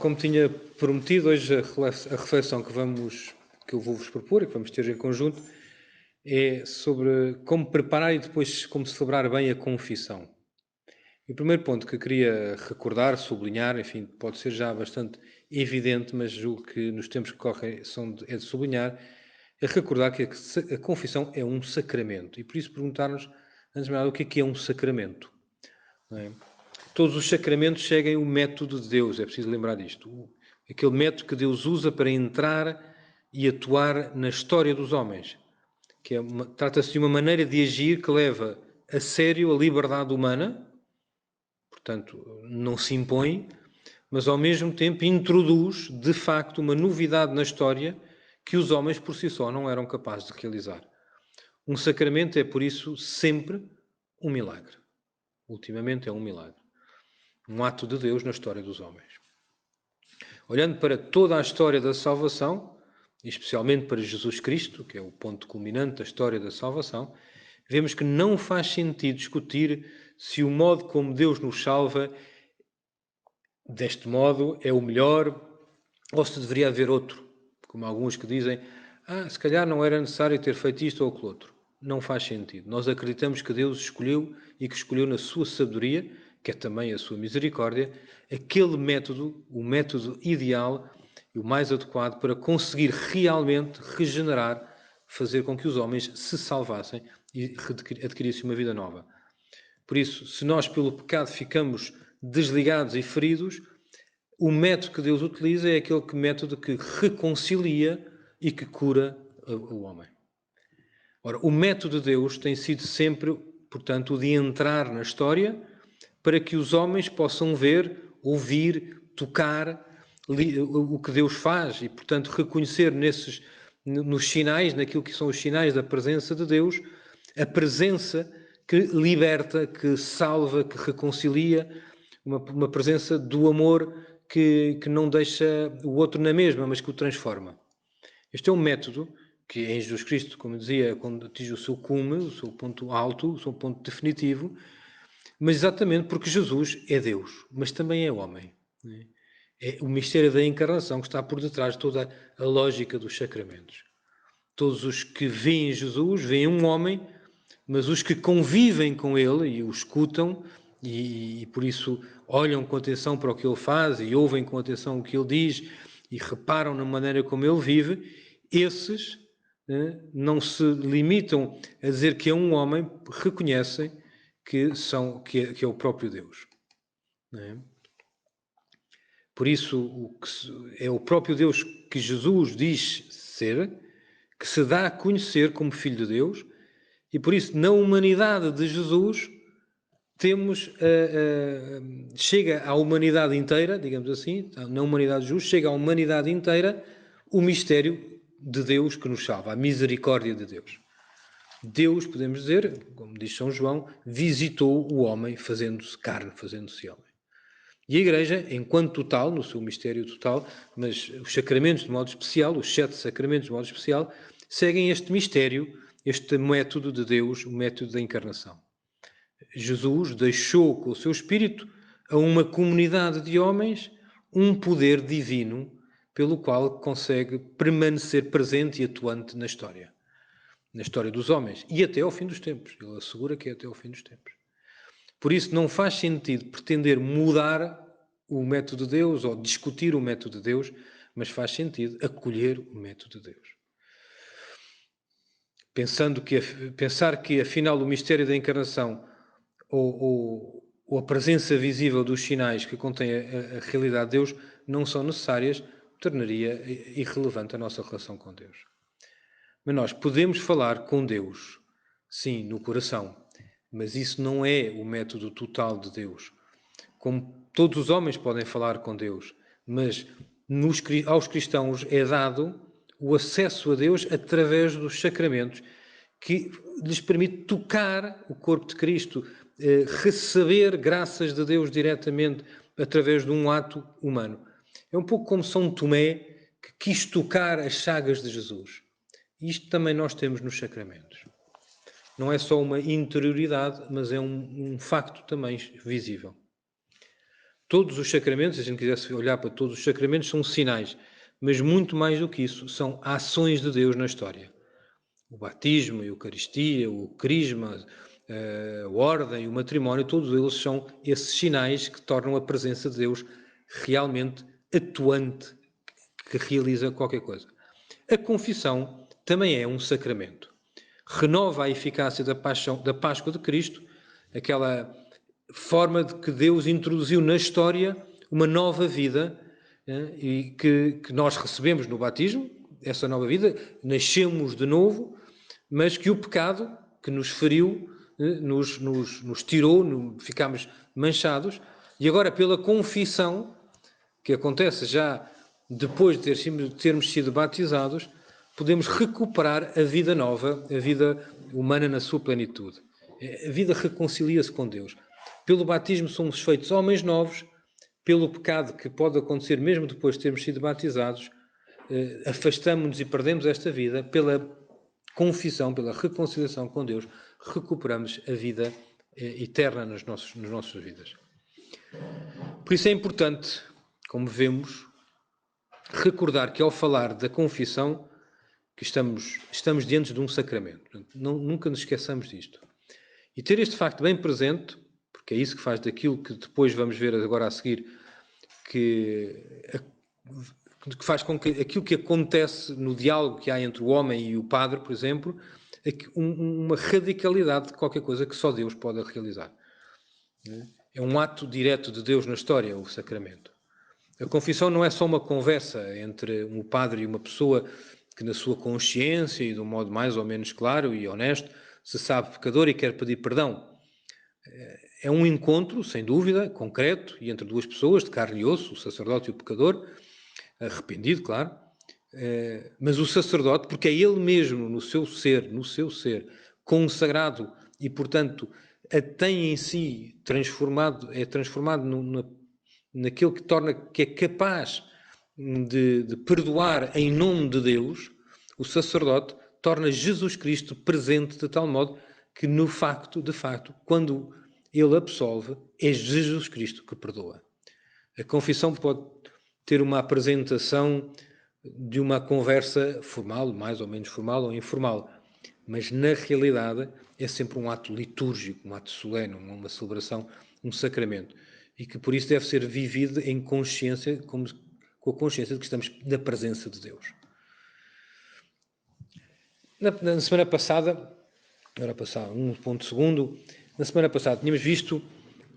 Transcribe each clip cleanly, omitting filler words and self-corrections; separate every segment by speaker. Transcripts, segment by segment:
Speaker 1: como tinha prometido, hoje a reflexão que eu vou-vos propor e que vamos ter em conjunto é sobre como preparar e depois como celebrar bem a confissão. E o primeiro ponto que eu queria recordar, sublinhar, enfim, pode ser já bastante evidente, mas julgo que nos tempos que correm é de sublinhar, é recordar que a confissão é um sacramento. E por isso perguntar-nos, antes de mais nada, o que é um sacramento? Não é? Todos os sacramentos seguem o método de Deus, é preciso lembrar disto. Aquele método que Deus usa para entrar e atuar na história dos homens. Trata-se de uma maneira de agir que leva a sério a liberdade humana, portanto, não se impõe, mas ao mesmo tempo introduz, de facto, uma novidade na história que os homens por si só não eram capazes de realizar. Um sacramento é, por isso, sempre um milagre. Ultimamente é um milagre. Um ato de Deus na história dos homens. Olhando para toda a história da salvação, e especialmente para Jesus Cristo, que é o ponto culminante da história da salvação, vemos que não faz sentido discutir se o modo como Deus nos salva, deste modo, é o melhor ou se deveria haver outro. Como alguns que dizem, se calhar não era necessário ter feito isto ou aquilo outro. Não faz sentido. Nós acreditamos que Deus escolheu e que escolheu na sua sabedoria, que é também a sua misericórdia, aquele método, o método ideal e o mais adequado para conseguir realmente regenerar, fazer com que os homens se salvassem e adquirissem uma vida nova. Por isso, se nós pelo pecado ficamos desligados e feridos, o método que Deus utiliza é aquele método que reconcilia e que cura o homem. Ora, o método de Deus tem sido sempre, portanto, o de entrar na história para que os homens possam ver, ouvir, tocar o que Deus faz e, portanto, reconhecer nos sinais, naquilo que são os sinais da presença de Deus, a presença que liberta, que salva, que reconcilia, uma presença do amor que não deixa o outro na mesma, mas que o transforma. Este é um método que em Jesus Cristo, como dizia, quando atinge o seu cume, o seu ponto alto, o seu ponto definitivo, mas exatamente porque Jesus é Deus, mas também é homem. É o mistério da encarnação que está por detrás de toda a lógica dos sacramentos. Todos os que veem Jesus, veem um homem, mas os que convivem com ele e o escutam e por isso olham com atenção para o que ele faz e ouvem com atenção o que ele diz e reparam na maneira como ele vive, esses não se limitam a dizer que é um homem, reconhecem que é o próprio Deus. Não é? Por isso, é o próprio Deus que Jesus diz ser, que se dá a conhecer como Filho de Deus, e por isso, na humanidade de Jesus, chega à humanidade inteira, digamos assim, na humanidade de Jesus, chega à humanidade inteira o mistério de Deus que nos salva, a misericórdia de Deus. Deus, podemos dizer, como diz São João, visitou o homem fazendo-se carne, fazendo-se homem. E a Igreja, enquanto total, no seu mistério total, mas os sacramentos de modo especial, os 7 sacramentos de modo especial, seguem este mistério, este método de Deus, o método da encarnação. Jesus deixou com o seu Espírito a uma comunidade de homens um poder divino pelo qual consegue permanecer presente e atuante na história dos homens e até ao fim dos tempos. Ele assegura que é até ao fim dos tempos. Por isso não faz sentido pretender mudar o método de Deus ou discutir o método de Deus, mas faz sentido acolher o método de Deus. Pensar que afinal o mistério da encarnação ou a presença visível dos sinais que contém a realidade de Deus não são necessárias, tornaria irrelevante a nossa relação com Deus. Mas nós podemos falar com Deus, sim, no coração, mas isso não é o método total de Deus. Como todos os homens podem falar com Deus, mas aos cristãos é dado o acesso a Deus através dos sacramentos, que lhes permite tocar o corpo de Cristo, receber graças de Deus diretamente através de um ato humano. É um pouco como São Tomé, que quis tocar as chagas de Jesus. Isto também nós temos nos sacramentos. Não é só uma interioridade, mas é um facto também visível. Todos os sacramentos, se a gente quisesse olhar para todos os sacramentos, são sinais, mas muito mais do que isso, são ações de Deus na história. O batismo, a Eucaristia, o crisma, a ordem, o matrimónio, todos eles são esses sinais que tornam a presença de Deus realmente atuante, que realiza qualquer coisa. A confissão também é um sacramento. Renova a eficácia da Páscoa de Cristo, aquela forma de que Deus introduziu na história uma nova vida, e que nós recebemos no batismo, essa nova vida, nascemos de novo, mas que o pecado que nos feriu, nos tirou, ficámos manchados, e agora pela confissão, que acontece já depois de termos sido batizados, podemos recuperar a vida nova, a vida humana na sua plenitude. A vida reconcilia-se com Deus. Pelo batismo somos feitos homens novos, pelo pecado que pode acontecer mesmo depois de termos sido batizados, afastamos-nos e perdemos esta vida. Pela confissão, pela reconciliação com Deus, recuperamos a vida eterna nas nossas vidas. Por isso é importante, como vemos, recordar que ao falar da confissão, que estamos diante de um sacramento. Nunca nos esqueçamos disto. E ter este facto bem presente, porque é isso que faz daquilo que depois vamos ver agora a seguir, que faz com que aquilo que acontece no diálogo que há entre o homem e o padre, por exemplo, uma radicalidade de qualquer coisa que só Deus pode realizar. É um ato direto de Deus na história, o sacramento. A confissão não é só uma conversa entre um padre e uma pessoa que na sua consciência e de um modo mais ou menos claro e honesto se sabe pecador e quer pedir perdão. É um encontro, sem dúvida, concreto, e entre duas pessoas, de carne e osso, o sacerdote e o pecador, arrependido, claro, mas o sacerdote, porque é ele mesmo no seu ser, consagrado e, portanto, a tem em si é transformado naquele que torna, que é capaz de perdoar em nome de Deus. O sacerdote torna Jesus Cristo presente de tal modo que, de facto, quando ele absolve, é Jesus Cristo que perdoa. A confissão pode ter uma apresentação de uma conversa formal, mais ou menos formal ou informal, mas na realidade é sempre um ato litúrgico, um ato solene, uma celebração, um sacramento, e que por isso deve ser vivido em consciência, com a consciência de que estamos na presença de Deus. Na semana passada, agora passar um ponto segundo, na semana passada tínhamos visto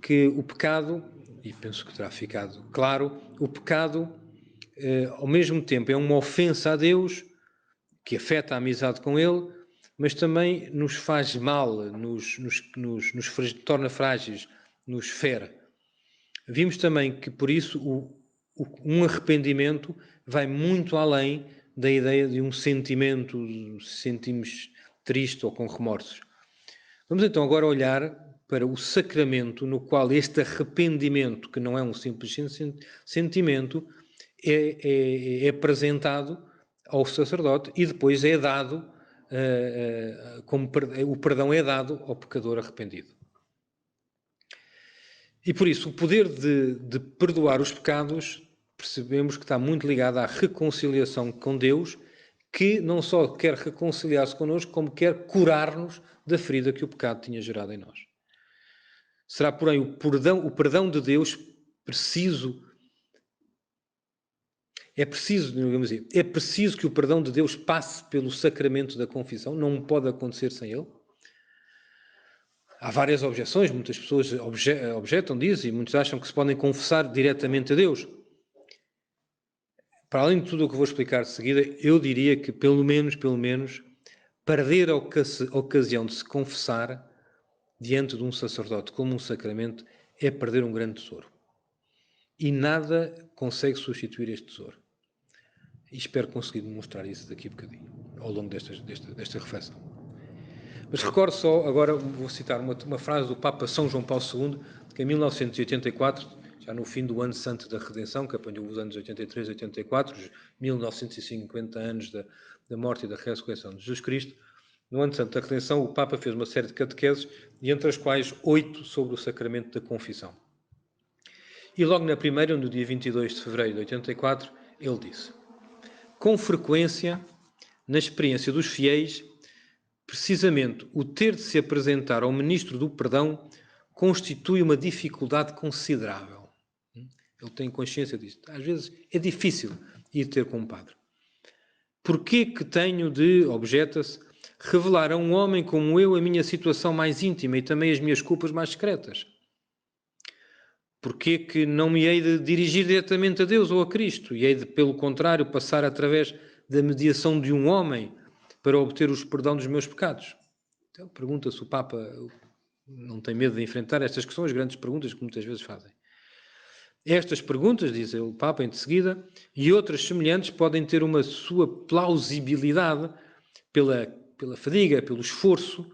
Speaker 1: que o pecado, e penso que terá ficado claro, o pecado ao mesmo tempo é uma ofensa a Deus, que afeta a amizade com Ele, mas também nos faz mal, nos torna frágeis, nos fere. Vimos também que, por isso, um arrependimento vai muito além da ideia de um sentimento, sentimos triste ou com remorsos. Vamos então agora olhar para o sacramento no qual este arrependimento, que não é um simples sentimento, é apresentado ao sacerdote e depois é dado, o perdão é dado ao pecador arrependido. E por isso o poder de perdoar os pecados, percebemos que está muito ligado à reconciliação com Deus, que não só quer reconciliar-se connosco, como quer curar-nos da ferida que o pecado tinha gerado em nós. Será, porém, o perdão de Deus preciso... É preciso que o perdão de Deus passe pelo sacramento da confissão, não pode acontecer sem ele. Há várias objeções, muitas pessoas objetam disso e muitos acham que se podem confessar diretamente a Deus. Para além de tudo o que vou explicar de seguida, eu diria que pelo menos, perder a ocasião de se confessar diante de um sacerdote como um sacramento é perder um grande tesouro. E nada consegue substituir este tesouro. E espero conseguir demonstrar isso daqui a bocadinho, ao longo desta reflexão. Mas recordo só, agora vou citar uma frase do Papa São João Paulo II, que em 1984, já no fim do ano santo da redenção, que apanhou os anos 83 e 84, os 1950 anos da morte e da ressurreição de Jesus Cristo, no ano santo da redenção o Papa fez uma série de catequeses, e entre as quais 8 sobre o sacramento da confissão. E logo na primeira, no dia 22 de fevereiro de 84, ele disse: com frequência, na experiência dos fiéis, precisamente o ter de se apresentar ao ministro do perdão constitui uma dificuldade considerável. Ele tem consciência disto. Às vezes é difícil ir ter com um padre. Porquê que tenho de, objeta-se, revelar a um homem como eu a minha situação mais íntima e também as minhas culpas mais secretas? Porquê que não me hei de dirigir diretamente a Deus ou a Cristo e hei de, pelo contrário, passar através da mediação de um homem para obter o perdão dos meus pecados? Então, pergunta-se o Papa, não tem medo de enfrentar estas que são as grandes perguntas que muitas vezes fazem. Estas perguntas, diz o Papa em seguida, e outras semelhantes podem ter uma sua plausibilidade pela fadiga, pelo esforço,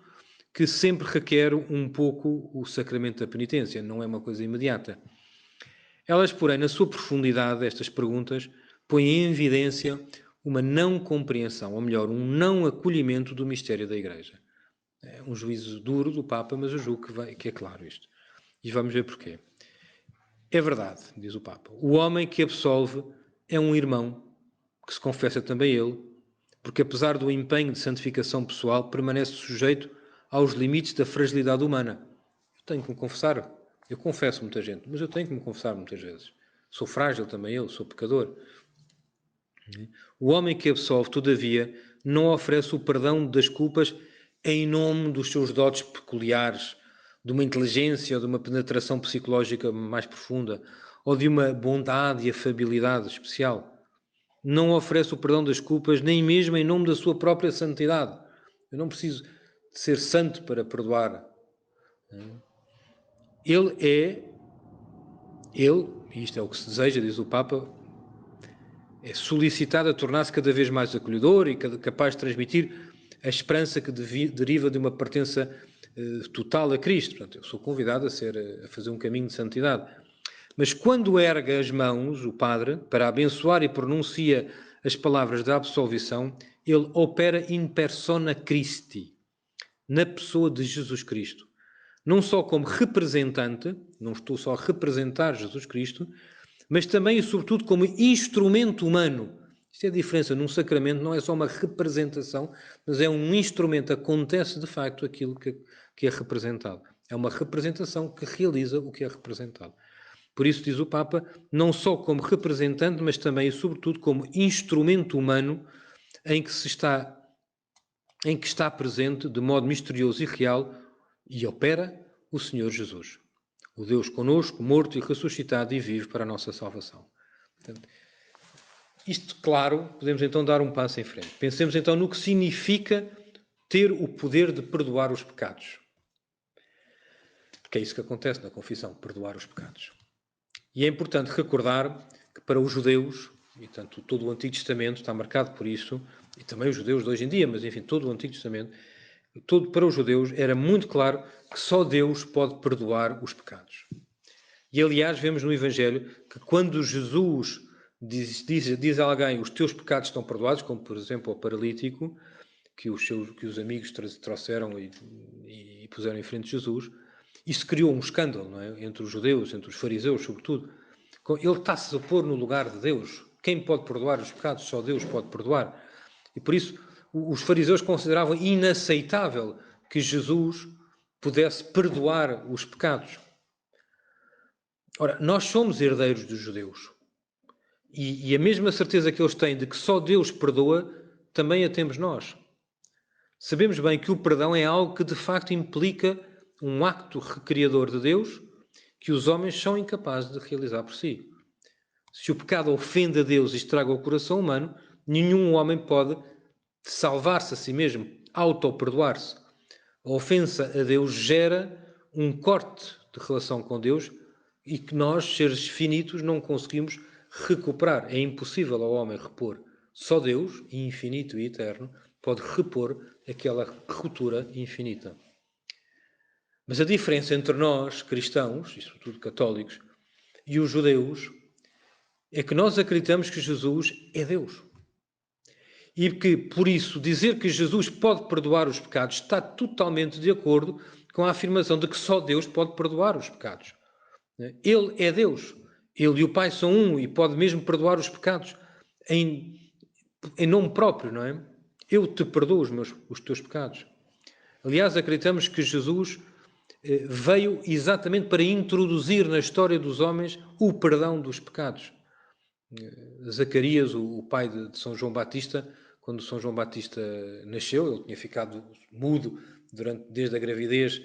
Speaker 1: que sempre requer um pouco o sacramento da penitência, não é uma coisa imediata. Elas, porém, na sua profundidade, estas perguntas, põem em evidência uma não compreensão, ou melhor, um não acolhimento do mistério da Igreja. É um juízo duro do Papa, mas eu julgo que é claro isto. E vamos ver porquê. É verdade, diz o Papa, o homem que absolve é um irmão, que se confessa também ele, porque apesar do empenho de santificação pessoal, permanece sujeito aos limites da fragilidade humana. Eu tenho que me confessar, eu confesso muita gente, mas eu tenho que me confessar muitas vezes. Sou frágil também eu, sou pecador. O homem que absolve, todavia, não oferece o perdão das culpas em nome dos seus dotes peculiares, de uma inteligência ou de uma penetração psicológica mais profunda, ou de uma bondade e afabilidade especial. Não oferece o perdão das culpas nem mesmo em nome da sua própria santidade. Eu não preciso de ser santo para perdoar. Ele, e isto é o que se deseja, diz o Papa, é solicitado a tornar-se cada vez mais acolhedor e capaz de transmitir a esperança que deriva de uma pertença total a Cristo. Portanto, eu sou convidado a fazer um caminho de santidade. Mas quando ergue as mãos, o padre, para abençoar e pronuncia as palavras da absolvição, ele opera in persona Christi, na pessoa de Jesus Cristo. Não só como representante, não estou só a representar Jesus Cristo, mas também e sobretudo como instrumento humano. Isto é a diferença. Num sacramento não é só uma representação, mas é um instrumento. Acontece de facto aquilo que é representado. É uma representação que realiza o que é representado. Por isso, diz o Papa, não só como representante, mas também e sobretudo como instrumento humano em que está presente de modo misterioso e real e opera o Senhor Jesus. O Deus conosco, morto e ressuscitado e vivo para a nossa salvação. Portanto, isto, claro, podemos então dar um passo em frente. Pensemos então no que significa ter o poder de perdoar os pecados. Porque é isso que acontece na confissão, perdoar os pecados. E é importante recordar que para os judeus, e tanto todo o Antigo Testamento está marcado por isso, e também os judeus de hoje em dia, mas enfim, todo o Antigo Testamento, para os judeus era muito claro que só Deus pode perdoar os pecados. E aliás, vemos no Evangelho que quando Jesus diz a alguém os teus pecados estão perdoados, como por exemplo ao paralítico, que os amigos trouxeram e puseram em frente de Jesus, isso criou um escândalo, não é? Entre os judeus, entre os fariseus, sobretudo. Ele está-se a pôr no lugar de Deus. Quem pode perdoar os pecados? Só Deus pode perdoar. E por isso os fariseus consideravam inaceitável que Jesus pudesse perdoar os pecados. Ora, nós somos herdeiros dos judeus. E a mesma certeza que eles têm de que só Deus perdoa, também a temos nós. Sabemos bem que o perdão é algo que de facto implica um acto recriador de Deus que os homens são incapazes de realizar por si. Se o pecado ofende a Deus e estraga o coração humano, nenhum homem pode salvar-se a si mesmo, auto-perdoar-se. A ofensa a Deus gera um corte de relação com Deus e que nós, seres finitos, não conseguimos recuperar. É impossível ao homem repor. Só Deus, infinito e eterno, pode repor aquela ruptura infinita. Mas a diferença entre nós, cristãos, e sobretudo católicos, e os judeus, é que nós acreditamos que Jesus é Deus. E que, por isso, dizer que Jesus pode perdoar os pecados está totalmente de acordo com a afirmação de que só Deus pode perdoar os pecados. Ele é Deus. Ele e o Pai são um e pode mesmo perdoar os pecados em nome próprio, não é? Eu te perdoo os teus pecados. Aliás, acreditamos que Jesus veio exatamente para introduzir na história dos homens o perdão dos pecados. Zacarias, o pai de São João Batista, quando São João Batista nasceu, ele tinha ficado mudo desde a gravidez,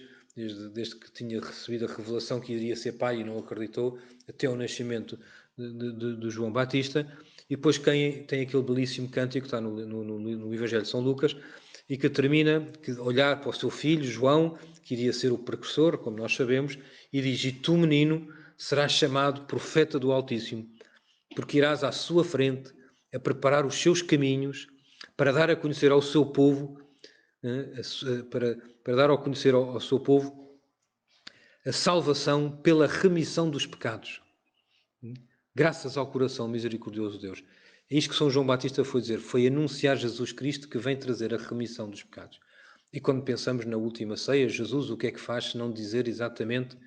Speaker 1: desde que tinha recebido a revelação que iria ser pai e não acreditou, até o nascimento de João Batista. E depois tem aquele belíssimo cântico que está no Evangelho de São Lucas e que termina que olhar para o seu filho, João, que iria ser o precursor, como nós sabemos, e diz: "E tu, menino, serás chamado profeta do Altíssimo, porque irás à sua frente a preparar os seus caminhos para dar a conhecer ao seu povo, para dar a conhecer ao seu povo a salvação pela remissão dos pecados. Graças ao coração misericordioso de Deus." É isto que São João Batista foi dizer, foi anunciar Jesus Cristo que vem trazer a remissão dos pecados. E quando pensamos na última ceia, Jesus o que é que faz se não dizer exatamente: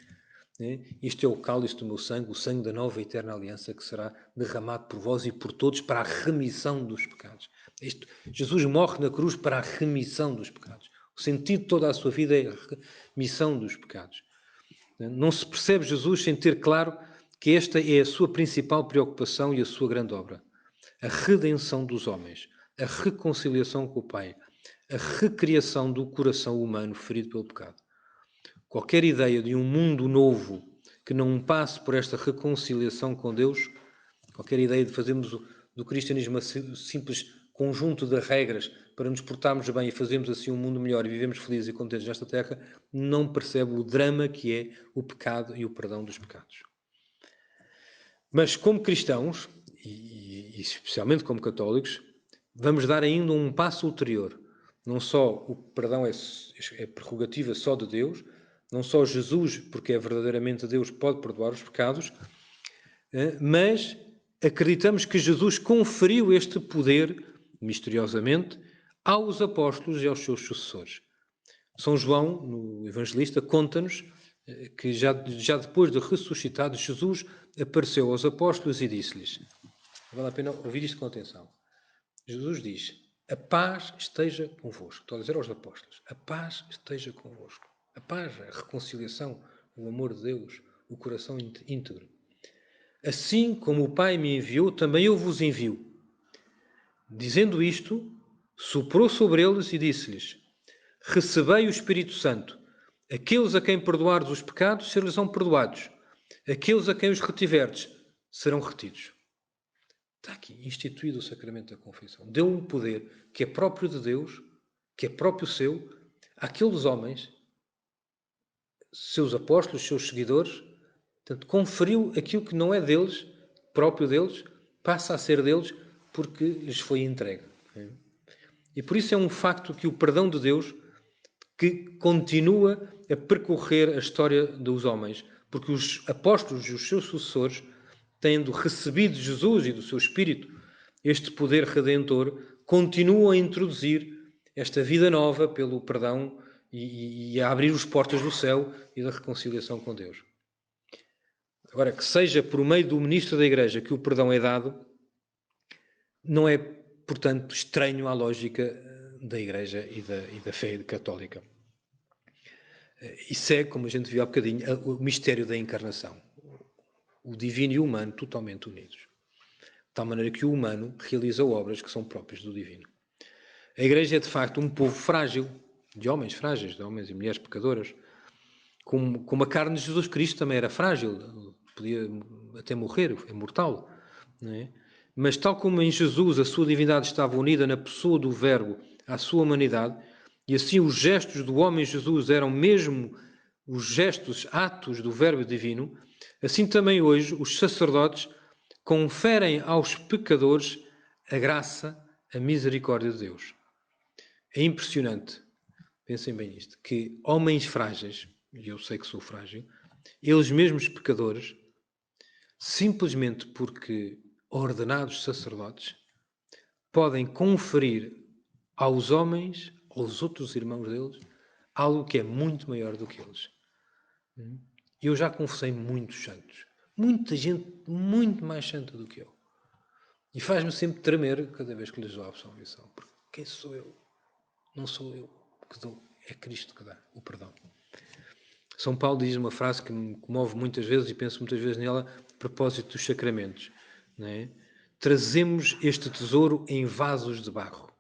Speaker 1: "Isto é o cálice do meu sangue, o sangue da nova e eterna aliança que será derramado por vós e por todos para a remissão dos pecados." Jesus morre na cruz para a remissão dos pecados. O sentido de toda a sua vida é a remissão dos pecados. Não se percebe Jesus sem ter claro que esta é a sua principal preocupação e a sua grande obra. A redenção dos homens, a reconciliação com o Pai, a recriação do coração humano ferido pelo pecado. Qualquer ideia de um mundo novo que não passe por esta reconciliação com Deus, qualquer ideia de fazermos do cristianismo um simples conjunto de regras para nos portarmos bem e fazermos assim um mundo melhor e vivemos felizes e contentes nesta terra, não percebe o drama que é o pecado e o perdão dos pecados. Mas como cristãos, e especialmente como católicos, vamos dar ainda um passo ulterior. Não só o perdão é prerrogativa só de Deus, não só Jesus, porque é verdadeiramente Deus, pode perdoar os pecados, mas acreditamos que Jesus conferiu este poder, misteriosamente, aos apóstolos e aos seus sucessores. São João, no Evangelista, conta-nos que já depois de ressuscitado, Jesus apareceu aos apóstolos e disse-lhes, vale a pena ouvir isto com atenção, Jesus diz: "A paz esteja convosco." Estou a dizer aos apóstolos: "A paz esteja convosco." A paz, a reconciliação, o amor de Deus, o coração íntegro. "Assim como o Pai me enviou, também eu vos envio." Dizendo isto, soprou sobre eles e disse-lhes: "Recebei o Espírito Santo. Aqueles a quem perdoardes os pecados, ser-lhes-ão perdoados. Aqueles a quem os retiverdes, serão retidos." Está aqui instituído o sacramento da confissão. Deu um poder que é próprio de Deus, que é próprio seu, àqueles homens, seus apóstolos, seus seguidores. Portanto, conferiu aquilo que não é deles, próprio deles, passa a ser deles porque lhes foi entregue. E por isso é um facto que o perdão de Deus que continua a percorrer a história dos homens, porque os apóstolos e os seus sucessores, tendo recebido de Jesus e do seu Espírito este poder redentor, continuam a introduzir esta vida nova pelo perdão e a abrir os portas do céu e da reconciliação com Deus. Agora, que seja por meio do ministro da Igreja que o perdão é dado, não é, portanto, estranho à lógica da Igreja e da fé católica. Isso é, como a gente viu há bocadinho, o mistério da encarnação. O divino e o humano totalmente unidos. De tal maneira que o humano realiza obras que são próprias do divino. A Igreja é, de facto, um povo frágil, de homens frágeis, de homens e mulheres pecadoras. Como a carne de Jesus Cristo também era frágil, podia até morrer, é mortal. Não é? Mas tal como em Jesus a sua divindade estava unida na pessoa do Verbo à sua humanidade, e assim os gestos do homem Jesus eram mesmo os gestos, atos do Verbo divino, assim também hoje os sacerdotes conferem aos pecadores a graça, a misericórdia de Deus. É impressionante, pensem bem nisto, que homens frágeis, e eu sei que sou frágil, eles mesmos pecadores, simplesmente porque ordenados sacerdotes, podem conferir aos homens, aos outros irmãos deles, algo que é muito maior do que eles. Eu já confessei muitos santos, Muita gente muito mais santa do que eu. E faz-me sempre tremer cada vez que lhes dou a absolvição. Porque quem sou eu? Não sou eu que dou, é Cristo que dá o perdão. São Paulo diz uma frase que me comove muitas vezes e penso muitas vezes nela a propósito dos sacramentos. Não é? Trazemos este tesouro em vasos de barro,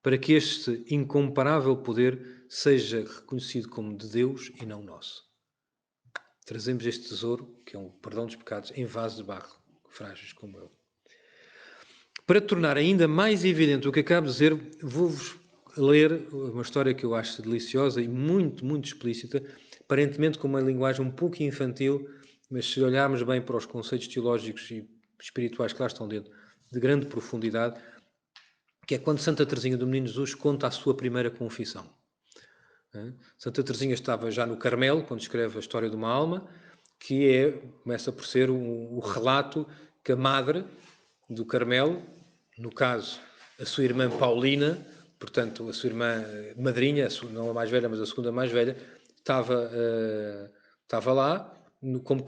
Speaker 1: para que este incomparável poder seja reconhecido como de Deus e não nosso. Trazemos este tesouro, que é o perdão dos pecados, em vasos de barro, frágeis como eu. Para tornar ainda mais evidente o que acabo de dizer, vou-vos ler uma história que eu acho deliciosa e muito, muito explícita, aparentemente com uma linguagem um pouco infantil, mas se olharmos bem para os conceitos teológicos e espirituais que lá estão dentro, de grande profundidade, que é quando Santa Teresinha do Menino Jesus conta a sua primeira confissão. Santa Teresinha estava já no Carmelo, quando escreve a história de uma alma, que começa por ser o relato que a madre do Carmelo, no caso a sua irmã Paulina, portanto a sua irmã madrinha, não a mais velha, mas a segunda mais velha, estava lá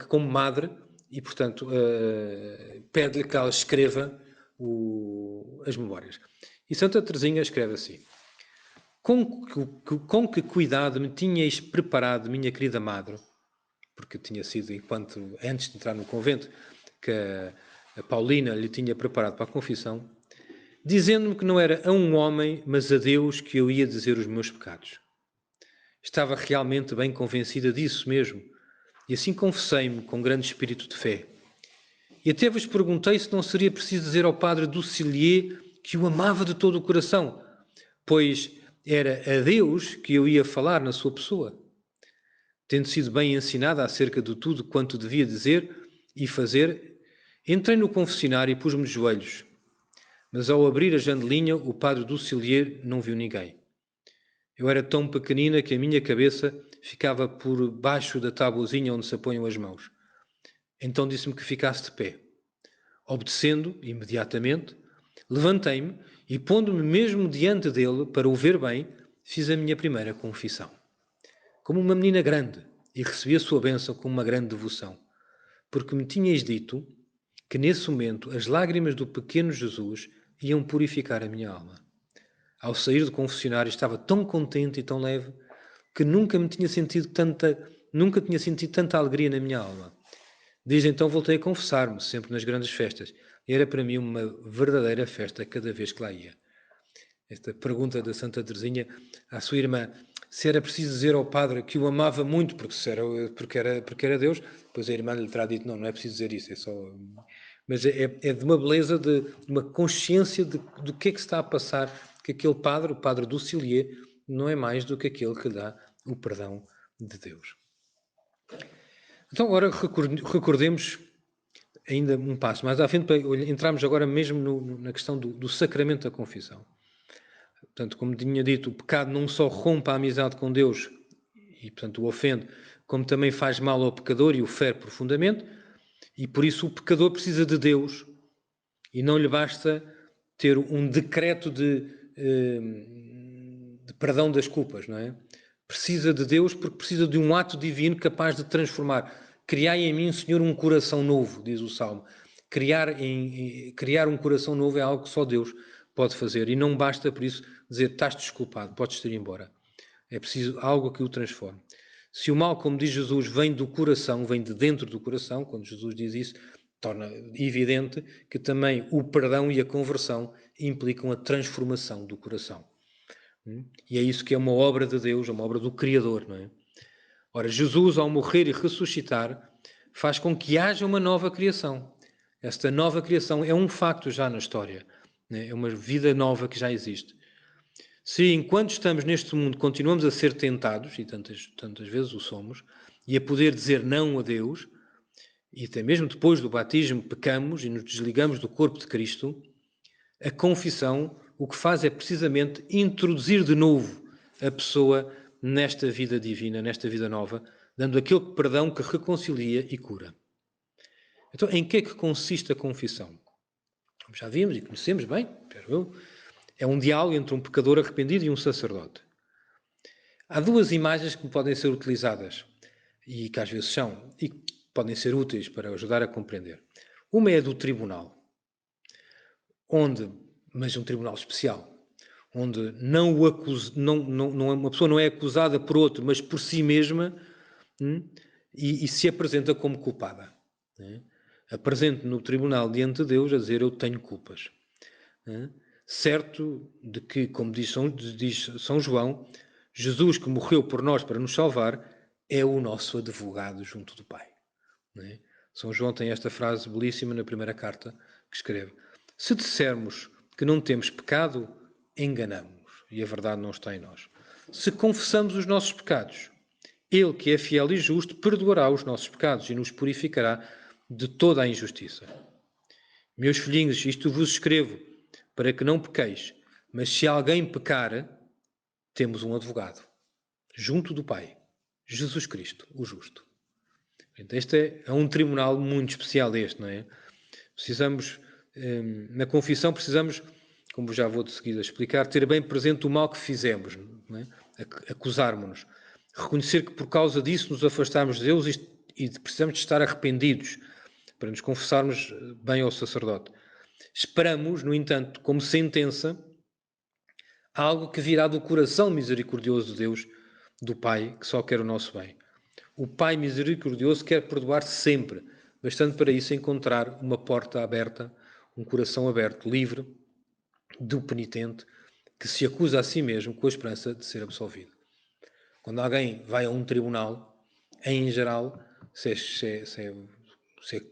Speaker 1: como madre e, portanto, pede-lhe que ela escreva as memórias. E Santa Teresinha escreve assim: com que cuidado me tinhais preparado, minha querida madre, porque tinha sido antes de entrar no convento, que a Paulina lhe tinha preparado para a confissão, dizendo-me que não era a um homem, mas a Deus que eu ia dizer os meus pecados. Estava realmente bem convencida disso mesmo, e assim confessei-me com grande espírito de fé. E até vos perguntei se não seria preciso dizer ao padre Ducilier que o amava de todo o coração, pois era a Deus que eu ia falar na sua pessoa. Tendo sido bem ensinada acerca de tudo quanto devia dizer e fazer, entrei no confessionário e pus-me de joelhos. Mas ao abrir a janelinha, o padre Ducilier não viu ninguém. Eu era tão pequenina que a minha cabeça ficava por baixo da tabuzinha onde se apoiam as mãos. Então disse-me que ficasse de pé. Obedecendo, imediatamente, levantei-me e, pondo-me mesmo diante dele para o ver bem, fiz a minha primeira confissão. Como uma menina grande, e recebi a sua bênção com uma grande devoção, porque me tinhas dito que nesse momento as lágrimas do pequeno Jesus iam purificar a minha alma. Ao sair do confessionário estava tão contente e tão leve que nunca tinha sentido tanta alegria na minha alma. Desde então voltei a confessar-me, sempre nas grandes festas, e era para mim uma verdadeira festa cada vez que lá ia. Esta pergunta da Santa Teresinha à sua irmã, se era preciso dizer ao padre que o amava muito porque era Deus, pois a irmã lhe terá dito, não é preciso dizer isso, é só... Mas é de uma beleza, de uma consciência do que é que se está a passar, que aquele padre, o padre Ducilier, não é mais do que aquele que dá o perdão de Deus. Então agora recordemos ainda um passo mais à frente, para entrarmos agora mesmo na questão do sacramento da confissão. Portanto, como tinha dito, o pecado não só rompe a amizade com Deus e, portanto, o ofende, como também faz mal ao pecador e o fere profundamente, e por isso o pecador precisa de Deus e não lhe basta ter um decreto de perdão das culpas, não é? Precisa de Deus porque precisa de um ato divino capaz de transformar. Criai em mim, Senhor, um coração novo, diz o Salmo. Criar um coração novo é algo que só Deus pode fazer e não basta, por isso, dizer estás desculpado, podes ir embora. É preciso algo que o transforme. Se o mal, como diz Jesus, vem do coração, vem de dentro do coração, quando Jesus diz isso, torna evidente que também o perdão e a conversão implicam a transformação do coração. E é isso que é uma obra de Deus, é uma obra do Criador, não é? Ora, Jesus, ao morrer e ressuscitar, faz com que haja uma nova criação. Esta nova criação é um facto já na história, né? É uma vida nova que já existe. Se, enquanto estamos neste mundo, continuamos a ser tentados, e tantas vezes o somos, e a poder dizer não a Deus, e até mesmo depois do batismo pecamos e nos desligamos do corpo de Cristo, a confissão o que faz é precisamente introduzir de novo a pessoa nesta vida divina, nesta vida nova, dando aquele perdão que reconcilia e cura. Então, em que é que consiste a confissão? Como já vimos e conhecemos bem, é um diálogo entre um pecador arrependido e um sacerdote. Há duas imagens que podem ser utilizadas, e que às vezes são, e podem ser úteis para ajudar a compreender. Uma é do tribunal, mas um tribunal especial, onde não uma pessoa não é acusada por outro, mas por si mesma, e se apresenta como culpada. Apresente no tribunal diante de Deus a dizer: eu tenho culpas. Certo de que, como diz São João, Jesus, que morreu por nós para nos salvar, é o nosso advogado junto do Pai. São João tem esta frase belíssima na primeira carta que escreve: se dissermos que não temos pecado, enganamos-nos e a verdade não está em nós. Se confessamos os nossos pecados, Ele, que é fiel e justo, perdoará os nossos pecados e nos purificará de toda a injustiça. Meus filhinhos, isto vos escrevo para que não pequeis, mas se alguém pecar, temos um advogado junto do Pai, Jesus Cristo, o justo. Este é um tribunal muito especial não é? Precisamos, na confissão, como já vou de seguida explicar, ter bem presente o mal que fizemos, não é? Acusarmos-nos. Reconhecer que por causa disso nos afastamos de Deus e precisamos de estar arrependidos para nos confessarmos bem ao sacerdote. Esperamos, no entanto, como sentença, algo que virá do coração misericordioso de Deus, do Pai, que só quer o nosso bem. O Pai misericordioso quer perdoar sempre, bastante para isso encontrar uma porta aberta, um coração aberto, livre do penitente que se acusa a si mesmo com a esperança de ser absolvido. Quando alguém vai a um tribunal, em geral, se é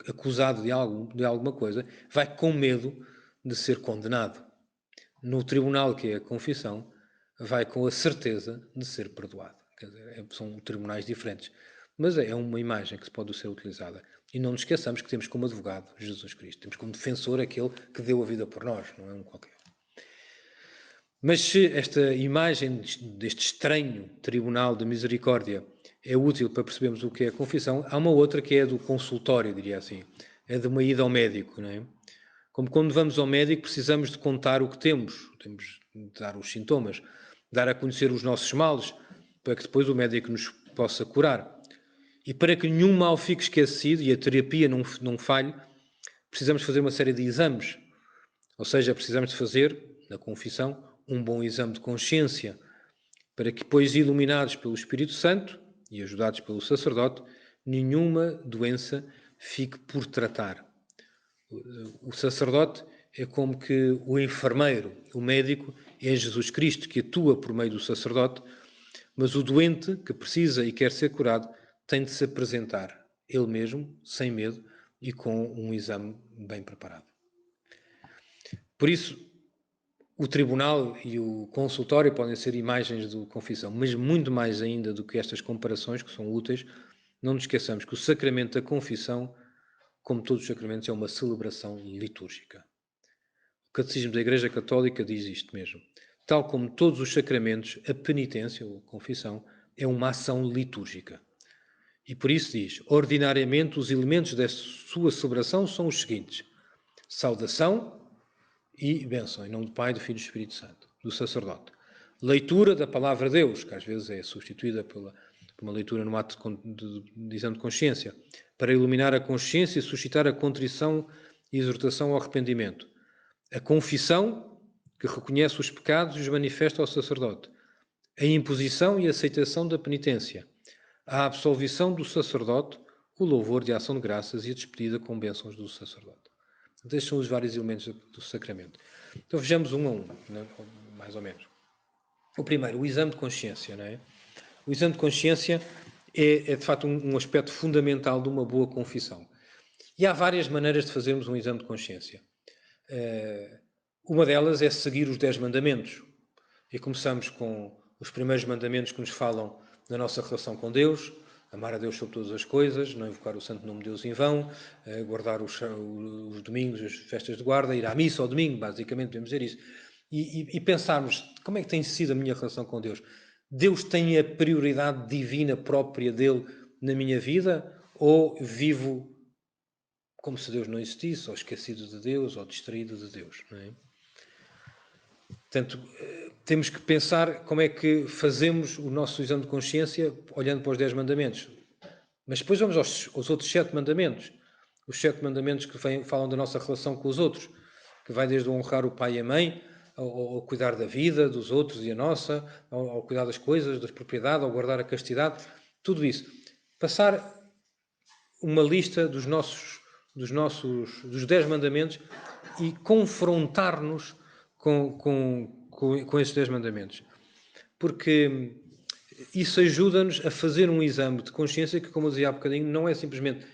Speaker 1: acusado de alguma coisa, vai com medo de ser condenado. No tribunal, que é a confissão, vai com a certeza de ser perdoado. Quer dizer, são tribunais diferentes. Mas é uma imagem que pode ser utilizada. E não nos esqueçamos que temos como advogado Jesus Cristo. Temos como defensor aquele que deu a vida por nós, não é um qualquer. Mas se esta imagem deste estranho tribunal de misericórdia é útil para percebermos o que é a confissão, há uma outra que é do consultório, diria assim. É de uma ida ao médico, não é? Como quando vamos ao médico precisamos de contar o que temos de dar os sintomas, dar a conhecer os nossos males, para que depois o médico nos possa curar. E para que nenhum mal fique esquecido e a terapia não falhe, precisamos fazer uma série de exames. Ou seja, precisamos de fazer, na confissão, um bom exame de consciência, para que depois, iluminados pelo Espírito Santo e ajudados pelo sacerdote, nenhuma doença fique por tratar. O sacerdote é como que o enfermeiro, o médico, é Jesus Cristo, que atua por meio do sacerdote, mas o doente que precisa e quer ser curado tem de se apresentar ele mesmo, sem medo e com um exame bem preparado. Por isso, o tribunal e o consultório podem ser imagens de confissão, mas muito mais ainda do que estas comparações, que são úteis, não nos esqueçamos que o sacramento da confissão, como todos os sacramentos, é uma celebração litúrgica. O Catecismo da Igreja Católica diz isto mesmo. Tal como todos os sacramentos, a penitência, ou a confissão, é uma ação litúrgica. E por isso diz, ordinariamente, os elementos da sua celebração são os seguintes: saudação e bênção, em nome do Pai, do Filho e do Espírito Santo, do sacerdote. Leitura da Palavra de Deus, que às vezes é substituída por uma leitura no ato de exame de consciência, para iluminar a consciência e suscitar a contrição e exortação ao arrependimento. A confissão, que reconhece os pecados e os manifesta ao sacerdote. A imposição e aceitação da penitência. A absolvição do sacerdote, o louvor de ação de graças e a despedida com bênçãos do sacerdote. Estes são os vários elementos do sacramento. Então vejamos um a um, né? Mais ou menos. O primeiro, o exame de consciência. Não é? O exame de consciência é de facto um aspecto fundamental de uma boa confissão. E há várias maneiras de fazermos um exame de consciência. Uma delas é seguir os 10 mandamentos. E começamos com os primeiros mandamentos que nos falam da nossa relação com Deus: amar a Deus sobre todas as coisas, não invocar o santo nome de Deus em vão, guardar os domingos, as festas de guarda, ir à missa ao domingo, basicamente podemos dizer isso. E pensarmos, como é que tem sido a minha relação com Deus? Deus tem a prioridade divina própria dele na minha vida, ou vivo como se Deus não existisse, ou esquecido de Deus, ou distraído de Deus? Não é? Portanto, temos que pensar como é que fazemos o nosso exame de consciência olhando para os 10 mandamentos. Mas depois vamos aos outros 7 mandamentos. Os 7 mandamentos que falam da nossa relação com os outros, que vai desde honrar o pai e a mãe, ao cuidar da vida dos outros e a nossa, ao cuidar das coisas, das propriedades, ao guardar a castidade, tudo isso. Passar uma lista dos 10 mandamentos e confrontar-nos com esses 10 mandamentos. Porque isso ajuda-nos a fazer um exame de consciência que, como eu dizia há bocadinho, não é simplesmente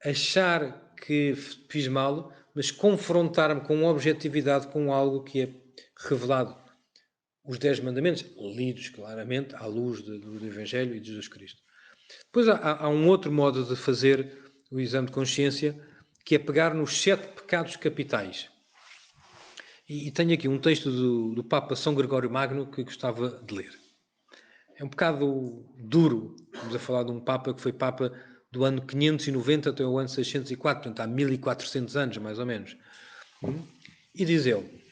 Speaker 1: achar que fiz mal, mas confrontar-me com objetividade com algo que é revelado. Os 10 mandamentos, lidos claramente à luz do Evangelho e de Jesus Cristo. Depois há um outro modo de fazer o exame de consciência, que é pegar nos 7 pecados capitais. E tenho aqui um texto do Papa São Gregório Magno que gostava de ler. É um bocado duro, estamos a falar de um Papa que foi Papa do ano 590 até o ano 604, portanto há 1400 anos, mais ou menos. E diz ele: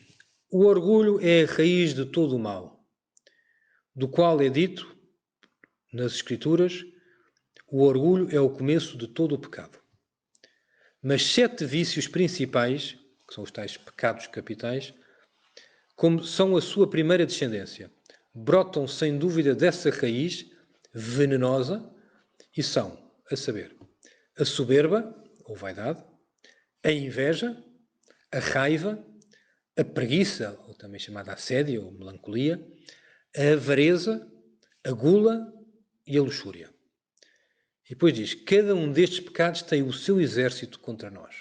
Speaker 1: o orgulho é a raiz de todo o mal, do qual é dito nas Escrituras: o orgulho é o começo de todo o pecado. Mas 7 vícios principais, que são os tais pecados capitais, como são a sua primeira descendência, brotam sem dúvida dessa raiz venenosa e são, a saber, a soberba, ou vaidade, a inveja, a raiva, a preguiça, ou também chamada assédio ou melancolia, a avareza, a gula e a luxúria. E depois diz: cada um destes pecados tem o seu exército contra nós.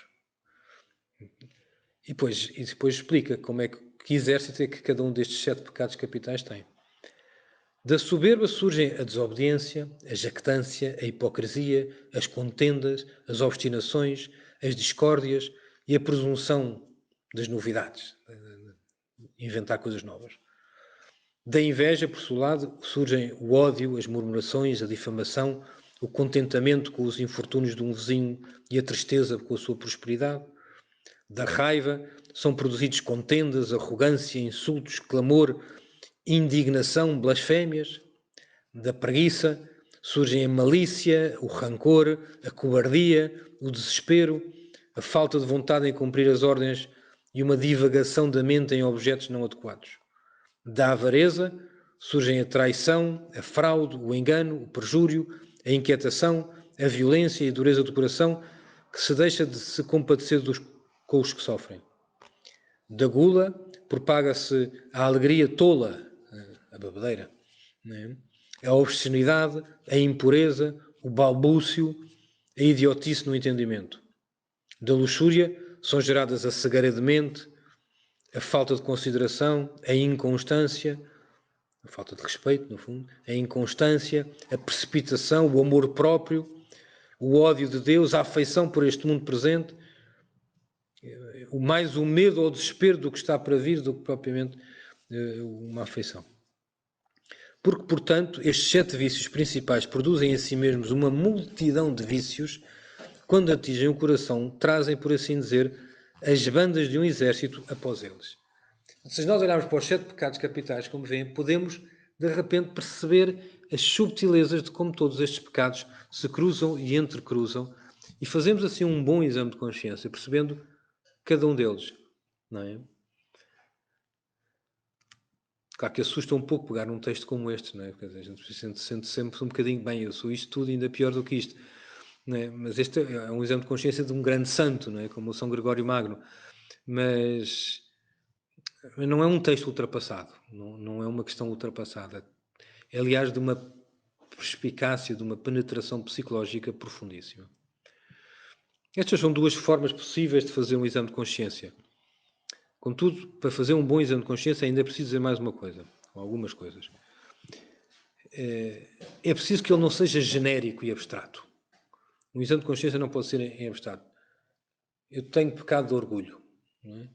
Speaker 1: E depois explica como é que exército é que cada um destes 7 pecados capitais tem. Da soberba surgem a desobediência, a jactância, a hipocrisia, as contendas, as obstinações, as discórdias e a presunção das novidades, inventar coisas novas. Da inveja, por seu lado, surgem o ódio, as murmurações, a difamação, o contentamento com os infortúnios de um vizinho e a tristeza com a sua prosperidade. Da raiva são produzidos contendas, arrogância, insultos, clamor, indignação, blasfémias. Da preguiça surgem a malícia, o rancor, a cobardia, o desespero, a falta de vontade em cumprir as ordens e uma divagação da mente em objetos não adequados. Da avareza surgem a traição, a fraude, o engano, o perjúrio, a inquietação, a violência e a dureza do coração, que se deixa de se compadecer com os que sofrem. Da gula propaga-se a alegria tola, a babadeira, a obscenidade, a impureza, o balbúcio, a idiotice no entendimento. Da luxúria são geradas a cegueira de mente, a falta de consideração, a inconstância, a falta de respeito, no fundo, a inconstância, a precipitação, o amor próprio, o ódio de Deus, a afeição por este mundo presente, mais o medo ou o desespero do que está para vir do que propriamente uma afeição. Porque, portanto, estes 7 vícios principais produzem em si mesmos uma multidão de vícios, quando atingem o coração, trazem, por assim dizer, as bandas de um exército após eles. Se nós olharmos para os 7 pecados capitais, como veem, podemos, de repente, perceber as subtilezas de como todos estes pecados se cruzam e entrecruzam, e fazemos assim um bom exame de consciência, percebendo cada um deles, não é? Claro que assusta um pouco pegar num texto como este, não é? Porque a gente sente sempre um bocadinho, bem, eu sou isto tudo ainda pior do que isto, não é? Mas este é um exame de consciência de um grande santo, não é? Como o São Gregório Magno, mas não é um texto ultrapassado, não é uma questão ultrapassada, é aliás de uma perspicácia, de uma penetração psicológica profundíssima. Estas são 2 formas possíveis de fazer um exame de consciência. Contudo, para fazer um bom exame de consciência ainda é preciso dizer mais uma coisa, ou algumas coisas. É preciso que ele não seja genérico e abstrato. Um exame de consciência não pode ser em abstrato. Eu tenho pecado de orgulho. Não é?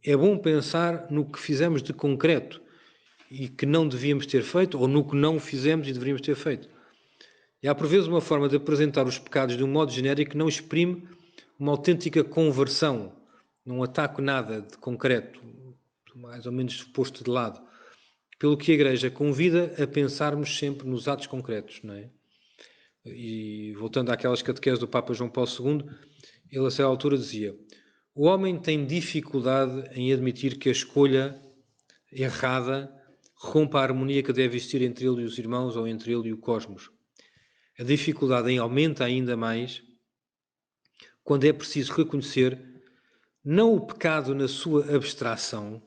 Speaker 1: É bom pensar no que fizemos de concreto e que não devíamos ter feito, ou no que não fizemos e deveríamos ter feito. E há por vezes uma forma de apresentar os pecados de um modo genérico que não exprime uma autêntica conversão. Não ataco nada de concreto, mais ou menos posto de lado. Pelo que a Igreja convida a pensarmos sempre nos atos concretos, não é? E voltando àquelas catequeses do Papa João Paulo II, ele a certa altura dizia: o homem tem dificuldade em admitir que a escolha errada rompa a harmonia que deve existir entre ele e os irmãos ou entre ele e o cosmos. A dificuldade aumenta ainda mais quando é preciso reconhecer não o pecado na sua abstração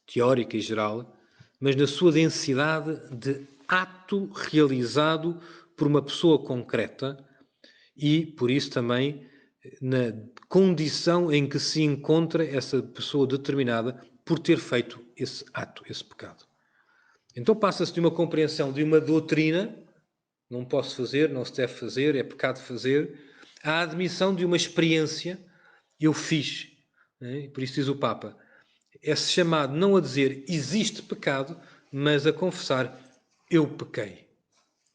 Speaker 1: teórica e geral, mas na sua densidade de ato realizado por uma pessoa concreta e, por isso, também na condição em que se encontra essa pessoa determinada por ter feito esse ato, esse pecado. Então passa-se de uma compreensão de uma doutrina, não posso fazer, não se deve fazer, é pecado fazer, à admissão de uma experiência, eu fiz. Né? Por isso diz o Papa, é-se chamado não a dizer existe pecado, mas a confessar eu pequei,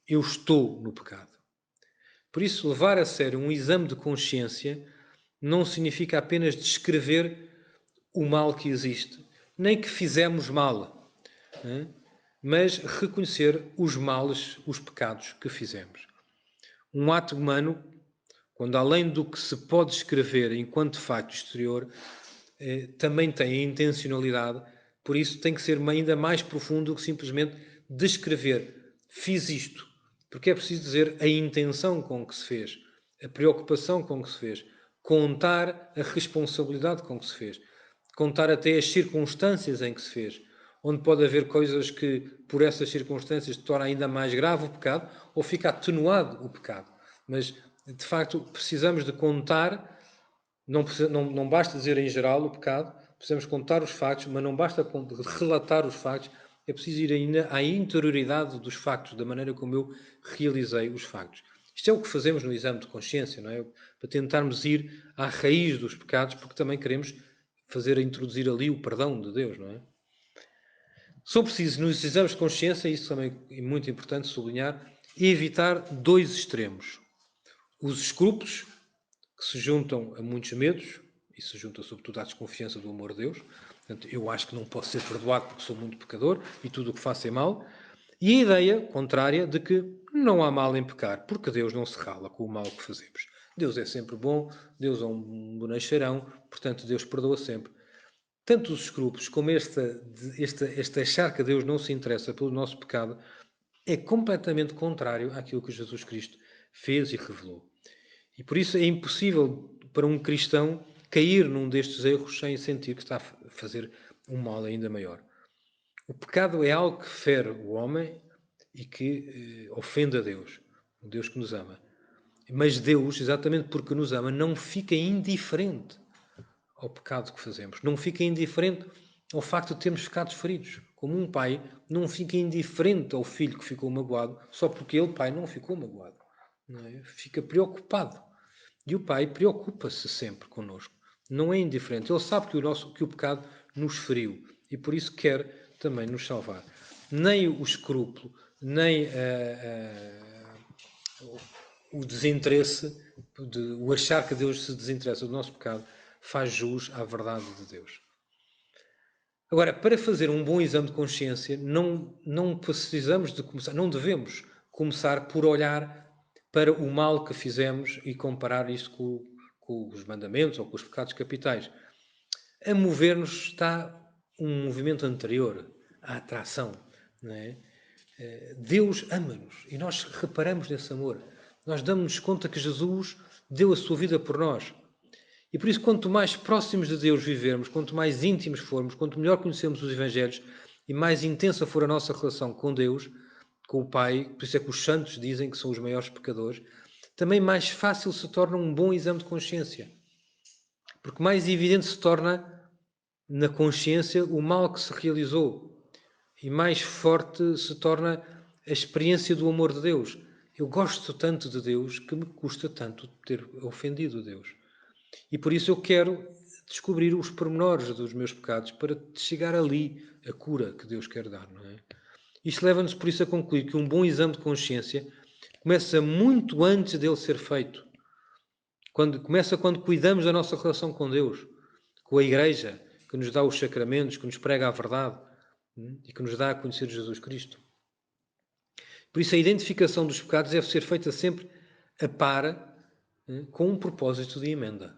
Speaker 1: eu estou no pecado. Por isso, levar a sério um exame de consciência não significa apenas descrever o mal que existe, nem que fizemos mal, né? Mas reconhecer os males, os pecados que fizemos. Um ato humano, quando além do que se pode escrever enquanto facto exterior, também tem a intencionalidade, por isso tem que ser ainda mais profundo do que simplesmente descrever, fiz isto, porque é preciso dizer a intenção com que se fez, a preocupação com que se fez, contar a responsabilidade com que se fez, contar até as circunstâncias em que se fez, onde pode haver coisas que, por essas circunstâncias, tornam ainda mais grave o pecado, ou fica atenuado o pecado. Mas, de facto, precisamos de contar, não basta dizer em geral o pecado, precisamos contar os factos, mas não basta relatar os factos, é preciso ir ainda à interioridade dos factos, da maneira como eu realizei os factos. Isto é o que fazemos no exame de consciência, não é? Para tentarmos ir à raiz dos pecados, porque também queremos introduzir ali o perdão de Deus, não é? São precisos, nos exames de consciência, isso também é muito importante sublinhar, evitar dois extremos. Os escrúpulos, que se juntam a muitos medos, e se juntam sobretudo à desconfiança do amor de Deus. Portanto, eu acho que não posso ser perdoado porque sou muito pecador e tudo o que faço é mal. E a ideia contrária de que não há mal em pecar, porque Deus não se rala com o mal que fazemos. Deus é sempre bom, Deus é um bonacheirão, portanto Deus perdoa sempre. Tanto os escrúpulos como este achar que Deus não se interessa pelo nosso pecado é completamente contrário àquilo que Jesus Cristo fez e revelou. E por isso é impossível para um cristão cair num destes erros sem sentir que está a fazer um mal ainda maior. O pecado é algo que fere o homem e que ofende a Deus, o Deus que nos ama. Mas Deus, exatamente porque nos ama, não fica indiferente ao pecado que fazemos. Não fica indiferente ao facto de termos ficado feridos. Como um pai não fica indiferente ao filho que ficou magoado só porque ele, pai, não ficou magoado. Não é? Fica preocupado. E o Pai preocupa-se sempre connosco. Não é indiferente. Ele sabe que o pecado nos feriu e por isso quer também nos salvar. Nem o escrúpulo, nem o desinteresse, o achar que Deus se desinteressa do nosso pecado, faz jus à verdade de Deus. Agora, para fazer um bom exame de consciência, não precisamos de começar, não devemos começar por olhar para o mal que fizemos e comparar isso com os mandamentos ou com os pecados capitais. A mover-nos está um movimento anterior, à atração. Não é? Deus ama-nos e nós reparamos nesse amor. Nós damos-nos conta que Jesus deu a sua vida por nós. E por isso, quanto mais próximos de Deus vivermos, quanto mais íntimos formos, quanto melhor conhecemos os Evangelhos e mais intensa for a nossa relação com Deus, com o Pai, por isso é que os santos dizem que são os maiores pecadores, também mais fácil se torna um bom exame de consciência. Porque mais evidente se torna na consciência o mal que se realizou e mais forte se torna a experiência do amor de Deus. Eu gosto tanto de Deus que me custa tanto ter ofendido Deus. E por isso eu quero descobrir os pormenores dos meus pecados para chegar ali a cura que Deus quer dar, não é? Isto leva-nos por isso a concluir que um bom exame de consciência começa muito antes dele ser feito. Começa quando cuidamos da nossa relação com Deus, com a Igreja, que nos dá os sacramentos, que nos prega a verdade e que nos dá a conhecer Jesus Cristo. Por isso a identificação dos pecados deve ser feita sempre a par, com um propósito de emenda.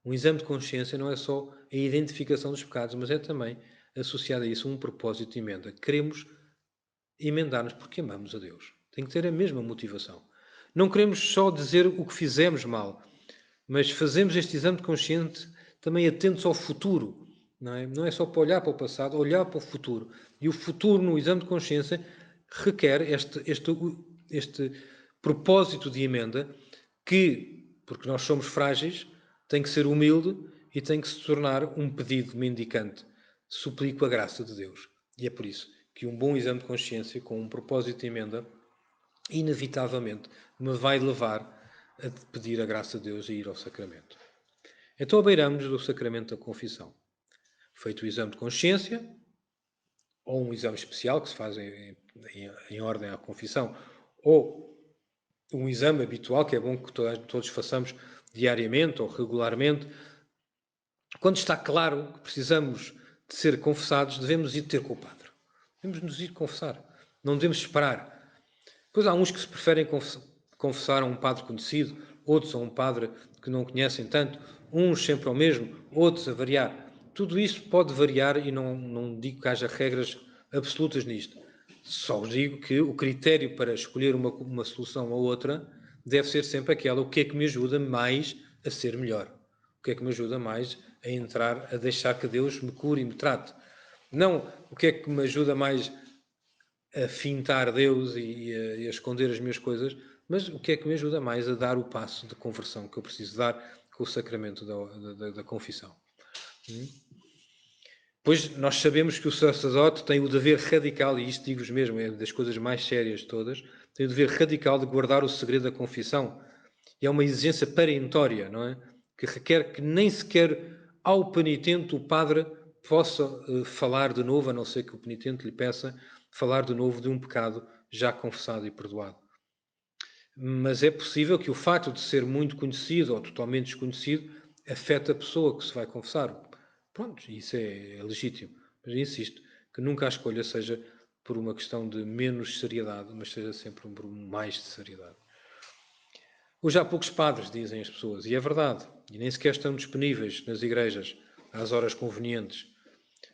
Speaker 1: Um exame de consciência não é só a identificação dos pecados, mas é também associado a isso um propósito de emenda. Queremos emendar-nos porque amamos a Deus. Tem que ter a mesma motivação. Não queremos só dizer o que fizemos mal, mas fazemos este exame de consciência também atentos ao futuro. Não é só para olhar para o passado, olhar para o futuro. E o futuro no exame de consciência requer este propósito de emenda que, porque nós somos frágeis, tem que ser humilde e tem que se tornar um pedido mendicante. Suplico a graça de Deus. E é por isso que um bom exame de consciência com um propósito de emenda inevitavelmente me vai levar a pedir a graça de Deus e ir ao sacramento. Então abeiramos do sacramento da confissão. Feito o exame de consciência, ou um exame especial que se faz em ordem à confissão, ou um exame habitual, que é bom que todos façamos diariamente ou regularmente. Quando está claro que precisamos de ser confessados, devemos ir ter com o padre. Devemos nos ir confessar. Não devemos esperar. Pois há uns que se preferem confessar a um padre conhecido, outros a um padre que não conhecem tanto, uns sempre ao mesmo, outros a variar. Tudo isso pode variar e não digo que haja regras absolutas nisto. Só digo que o critério para escolher uma solução ou outra deve ser sempre aquela: o que é que me ajuda mais a ser melhor? O que é que me ajuda mais a entrar, a deixar que Deus me cure e me trate? Não o que é que me ajuda mais a fintar Deus e a esconder as minhas coisas, mas o que é que me ajuda mais a dar o passo de conversão que eu preciso dar com o sacramento da confissão. Pois nós sabemos que o sacerdote tem o dever radical, e isto digo-vos mesmo, é das coisas mais sérias de todas, tem o dever radical de guardar o segredo da confissão. E é uma exigência perentória, não é? Que requer que nem sequer ao penitente o padre possa falar de novo, a não ser que o penitente lhe peça falar de novo de um pecado já confessado e perdoado. Mas é possível que o facto de ser muito conhecido ou totalmente desconhecido afete a pessoa que se vai confessar. Pronto, isso é legítimo. Mas insisto, que nunca a escolha seja por uma questão de menos seriedade, mas seja sempre por mais de seriedade. Hoje há poucos padres, dizem as pessoas, e é verdade, e nem sequer estão disponíveis nas igrejas às horas convenientes.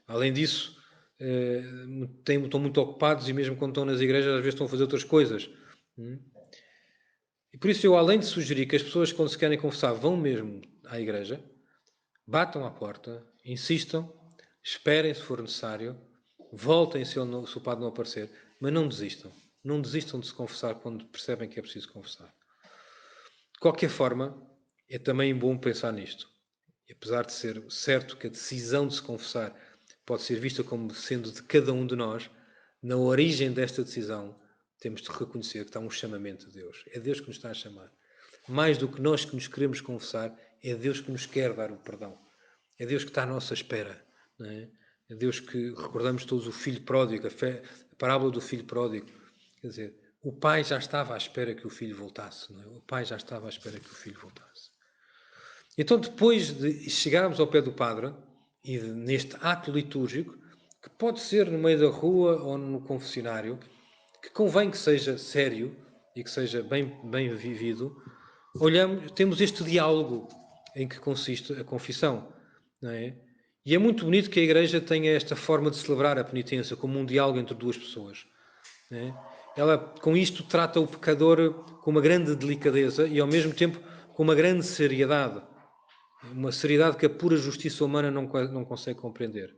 Speaker 1: Além disso, estão muito ocupados e mesmo quando estão nas igrejas às vezes estão a fazer outras coisas. E por isso eu, além de sugerir que as pessoas, quando se querem confessar, vão mesmo à igreja, batam à porta, insistam, esperem se for necessário, voltem se o padre não aparecer, mas não desistam. Não desistam de se confessar quando percebem que é preciso confessar. De qualquer forma, é também bom pensar nisto. E apesar de ser certo que a decisão de se confessar pode ser vista como sendo de cada um de nós, na origem desta decisão temos de reconhecer que está um chamamento de Deus. É Deus que nos está a chamar. Mais do que nós que nos queremos confessar, é Deus que nos quer dar o perdão. É Deus que está à nossa espera. Não é? É Deus que, recordamos todos o filho pródigo, a parábola do filho pródigo. Quer dizer, o pai já estava à espera que o filho voltasse. Não é? O pai já estava à espera que o filho voltasse. Então, depois de chegarmos ao pé do padre, e neste ato litúrgico, que pode ser no meio da rua ou no confessionário, que convém que seja sério e que seja bem vivido, temos este diálogo em que consiste a confissão. Não é? E é muito bonito que a Igreja tenha esta forma de celebrar a penitência como um diálogo entre duas pessoas. Não é? Ela, com isto, trata o pecador com uma grande delicadeza e, ao mesmo tempo, com uma grande seriedade. Uma seriedade que a pura justiça humana não consegue compreender.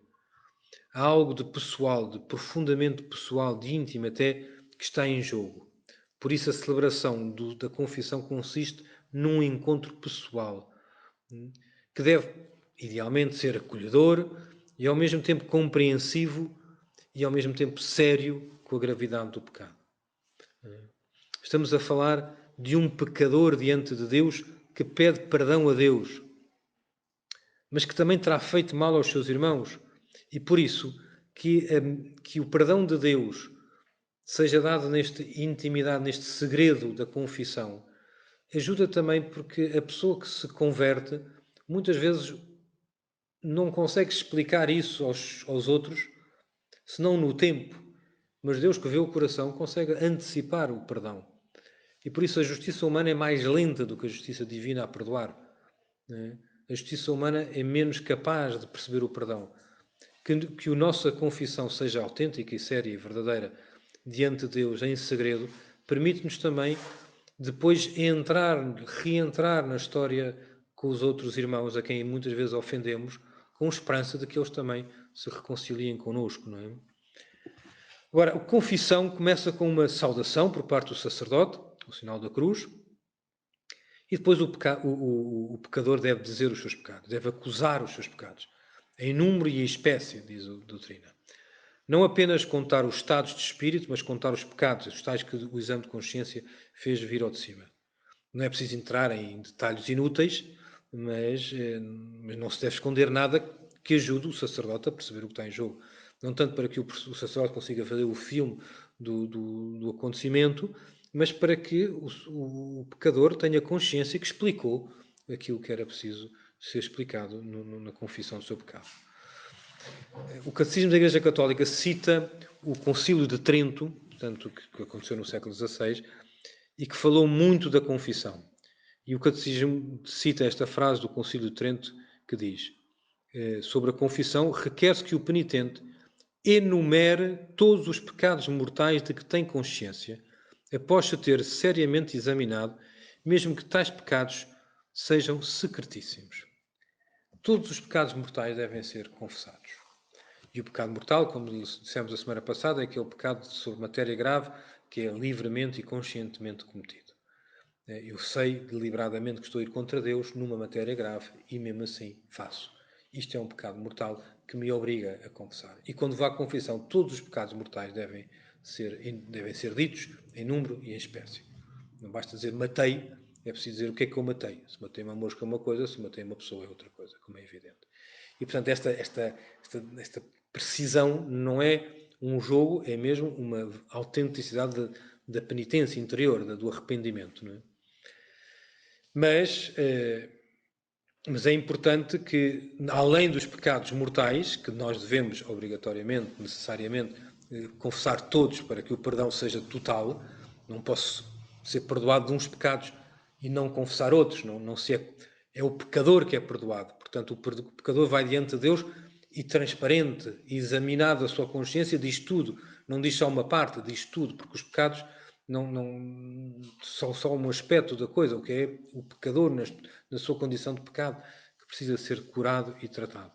Speaker 1: Há algo de pessoal, de profundamente pessoal, de íntimo até, que está em jogo. Por isso a celebração da confissão consiste num encontro pessoal, que deve, idealmente, ser acolhedor e, ao mesmo tempo, compreensivo e, ao mesmo tempo, sério com a gravidade do pecado. Estamos a falar de um pecador diante de Deus que pede perdão a Deus, mas que também terá feito mal aos seus irmãos. E por isso que o perdão de Deus seja dado nesta intimidade, neste segredo da confissão, ajuda também porque a pessoa que se converte muitas vezes não consegue explicar isso aos outros, senão no tempo. mas Deus que vê o coração consegue antecipar o perdão. E por isso a justiça humana é mais lenta do que a justiça divina a perdoar. Né? A justiça humana é menos capaz de perceber o perdão. Que a nossa confissão seja autêntica e séria e verdadeira diante de Deus em segredo, permite-nos também depois reentrar na história com os outros irmãos a quem muitas vezes ofendemos, com esperança de que eles também se reconciliem connosco, não é? Agora, a confissão começa com uma saudação por parte do sacerdote, o sinal da cruz, e depois o pecador deve dizer os seus pecados, deve acusar os seus pecados, em número e em espécie, diz a doutrina. Não apenas contar os estados de espírito, mas contar os pecados, os tais que o exame de consciência fez vir ao de cima. Não é preciso entrar em detalhes inúteis, mas não se deve esconder nada que ajude o sacerdote a perceber o que está em jogo. Não tanto para que o sacerdote consiga fazer o filme do acontecimento, mas para que o pecador tenha consciência que explicou aquilo que era preciso ser explicado na confissão do seu pecado. O Catecismo da Igreja Católica cita o Concílio de Trento, portanto, que aconteceu no século XVI, e que falou muito da confissão. E o Catecismo cita esta frase do Concílio de Trento que diz: sobre a confissão, requer-se que o penitente enumere todos os pecados mortais de que tem consciência, após se ter seriamente examinado, mesmo que tais pecados sejam secretíssimos. Todos os pecados mortais devem ser confessados. E o pecado mortal, como dissemos a semana passada, é aquele pecado sobre matéria grave que é livremente e conscientemente cometido. Eu sei deliberadamente que estou a ir contra Deus numa matéria grave e mesmo assim faço. Isto é um pecado mortal que me obriga a confessar. E quando vá à confissão, todos os pecados mortais devem ser ditos em número e em espécie. Não basta dizer matei, é preciso dizer o que é que eu matei. Se matei uma mosca é uma coisa, se matei uma pessoa é outra coisa, como é evidente. E, portanto, esta precisão não é um jogo, é mesmo uma autenticidade da penitência interior, do arrependimento. Não é? Mas é importante que, além dos pecados mortais, que nós devemos obrigatoriamente, necessariamente, confessar todos para que o perdão seja total, não posso ser perdoado de uns pecados e não confessar outros. Não é o pecador que é perdoado. Portanto, o pecador vai diante de Deus e transparente, examinado a sua consciência, diz tudo. Não diz só uma parte, diz tudo, porque os pecados não são só um aspecto da coisa, o que é o pecador na sua condição de pecado, que precisa ser curado e tratado.